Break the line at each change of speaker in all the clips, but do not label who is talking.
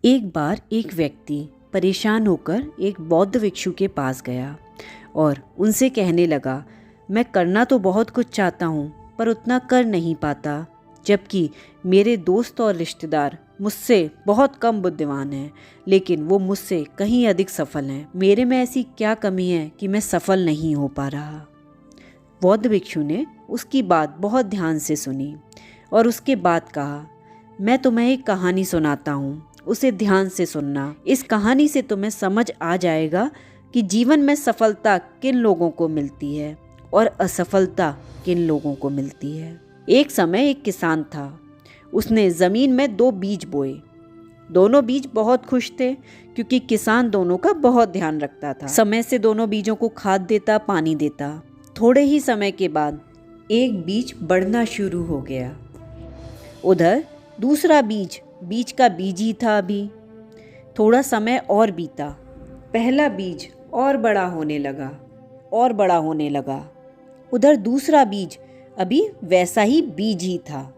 एक बार एक व्यक्ति परेशान होकर एक बौद्ध भिक्षु के पास गया और उनसे कहने लगा, मैं करना तो बहुत कुछ चाहता हूँ पर उतना कर नहीं पाता, जबकि मेरे दोस्त और रिश्तेदार मुझसे बहुत कम बुद्धिमान हैं, लेकिन वो मुझसे कहीं अधिक सफल हैं। मेरे में ऐसी क्या कमी है कि मैं सफल नहीं हो पा रहा। बौद्ध भिक्षु ने उसकी बात बहुत ध्यान से सुनी और उसके बाद कहा, मैं तुम्हें एक कहानी सुनाता हूँ, उसे ध्यान से सुनना। इस कहानी से तुम्हें समझ आ जाएगा कि जीवन में सफलता किन लोगों को मिलती है और असफलता किन लोगों को मिलती है। एक समय एक किसान था। उसने ज़मीन में 2 बीज बोए। दोनों बीज बहुत खुश थे क्योंकि किसान दोनों का बहुत ध्यान रखता था। समय से दोनों बीजों को खाद देता, पानी देता। थोड़े ही समय के बाद एक बीज बढ़ना शुरू हो गया। उधर दूसरा बीज का बीज ही था। अभी थोड़ा समय और बीता। पहला बीज और बड़ा होने लगा। उधर दूसरा बीज अभी वैसा ही बीज ही था।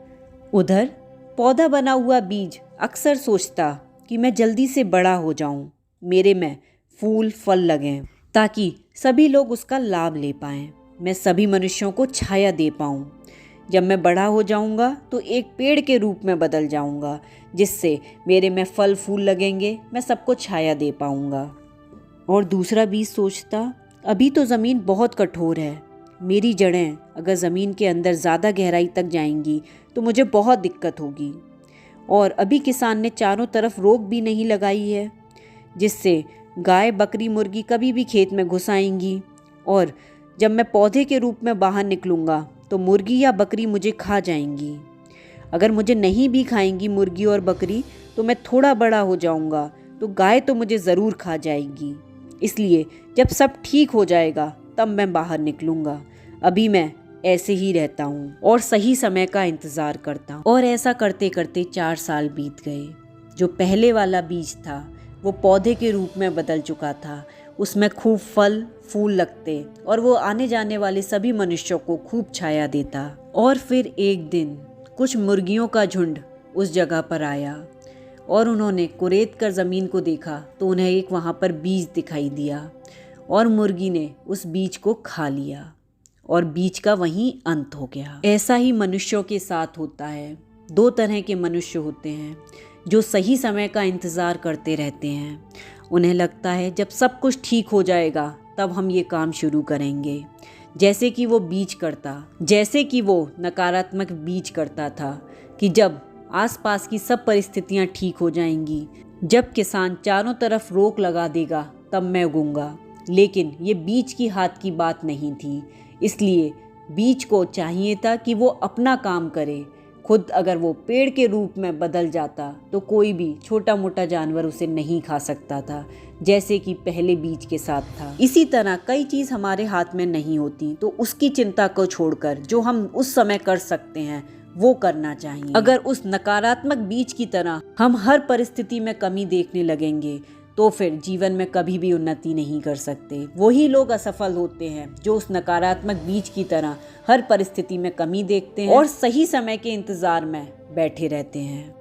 उधर पौधा बना हुआ बीज अक्सर सोचता कि मैं जल्दी से बड़ा हो जाऊं, मेरे में फूल फल लगें ताकि सभी लोग उसका लाभ ले पाएं, मैं सभी मनुष्यों को छाया दे पाऊं। जब मैं बड़ा हो जाऊंगा तो एक पेड़ के रूप में बदल जाऊंगा, जिससे मेरे में फल फूल लगेंगे, मैं सबको छाया दे पाऊंगा। और दूसरा बीज सोचता, अभी तो ज़मीन बहुत कठोर है, मेरी जड़ें अगर ज़मीन के अंदर ज़्यादा गहराई तक जाएंगी तो मुझे बहुत दिक्कत होगी। और अभी किसान ने चारों तरफ रोक भी नहीं लगाई है, जिससे गाय बकरी मुर्गी कभी भी खेत में घुस आएंगी। और जब मैं पौधे के रूप में बाहर निकलूँगा तो मुर्गी या बकरी मुझे खा जाएंगी। अगर मुझे नहीं भी खाएंगी मुर्गी और बकरी तो मैं थोड़ा बड़ा हो जाऊँगा तो गाय तो मुझे ज़रूर खा जाएगी। इसलिए जब सब ठीक हो जाएगा तब मैं बाहर निकलूँगा। अभी मैं ऐसे ही रहता हूँ और सही समय का इंतज़ार करता हूँ। और ऐसा करते करते 4 साल बीत गए। जो पहले वाला बीज था वो पौधे के रूप में बदल चुका था। उसमें खूब फल फूल लगते और वो आने जाने वाले सभी मनुष्यों को खूब छाया देता। और फिर एक दिन कुछ मुर्गियों का झुंड उस जगह पर आया और उन्होंने कुरेद कर ज़मीन को देखा तो उन्हें एक वहाँ पर बीज दिखाई दिया और मुर्गी ने उस बीज को खा लिया और बीज का वहीं अंत हो गया। ऐसा ही मनुष्यों के साथ होता है। 2 तरह के मनुष्य होते हैं जो सही समय का इंतज़ार करते रहते हैं। उन्हें लगता है जब सब कुछ ठीक हो जाएगा तब हम ये काम शुरू करेंगे, जैसे कि वो नकारात्मक बीज करता था कि जब आसपास की सब परिस्थितियां ठीक हो जाएंगी, जब किसान चारों तरफ रोक लगा देगा तब मैं उगूंगा। लेकिन ये बीज की हाथ की बात नहीं थी, इसलिए बीज को चाहिए था कि वो अपना काम करे। खुद अगर वो पेड़ के रूप में बदल जाता तो कोई भी छोटा मोटा जानवर उसे नहीं खा सकता था, जैसे कि पहले बीज के साथ था। इसी तरह कई चीज़ हमारे हाथ में नहीं होती तो उसकी चिंता को छोड़कर जो हम उस समय कर सकते हैं वो करना चाहिए। अगर उस नकारात्मक बीज की तरह हम हर परिस्थिति में कमी देखने लगेंगे तो फिर जीवन में कभी भी उन्नति नहीं कर सकते। वही लोग असफल होते हैं जो उस नकारात्मक बीज की तरह हर परिस्थिति में कमी देखते हैं और सही समय के इंतजार में बैठे रहते हैं।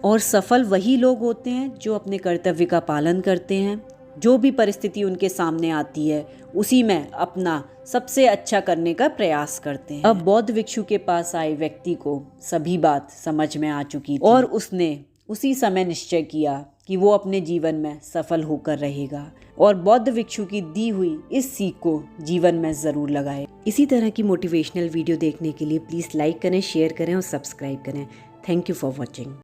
और सफल वही लोग होते हैं जो अपने कर्तव्य का पालन करते हैं। जो भी परिस्थिति उनके सामने आती है उसी में अपना सबसे अच्छा करने का प्रयास करते हैं। अब बौद्ध भिक्षु के पास आए व्यक्ति को सभी बात समझ में आ चुकी थी और उसने उसी समय निश्चय किया कि वो अपने जीवन में सफल होकर रहेगा और बौद्ध भिक्षु की दी हुई इस सीख को जीवन में ज़रूर लगाए। इसी तरह की मोटिवेशनल वीडियो देखने के लिए प्लीज़ लाइक करें, शेयर करें और सब्सक्राइब करें। Thank you for watching.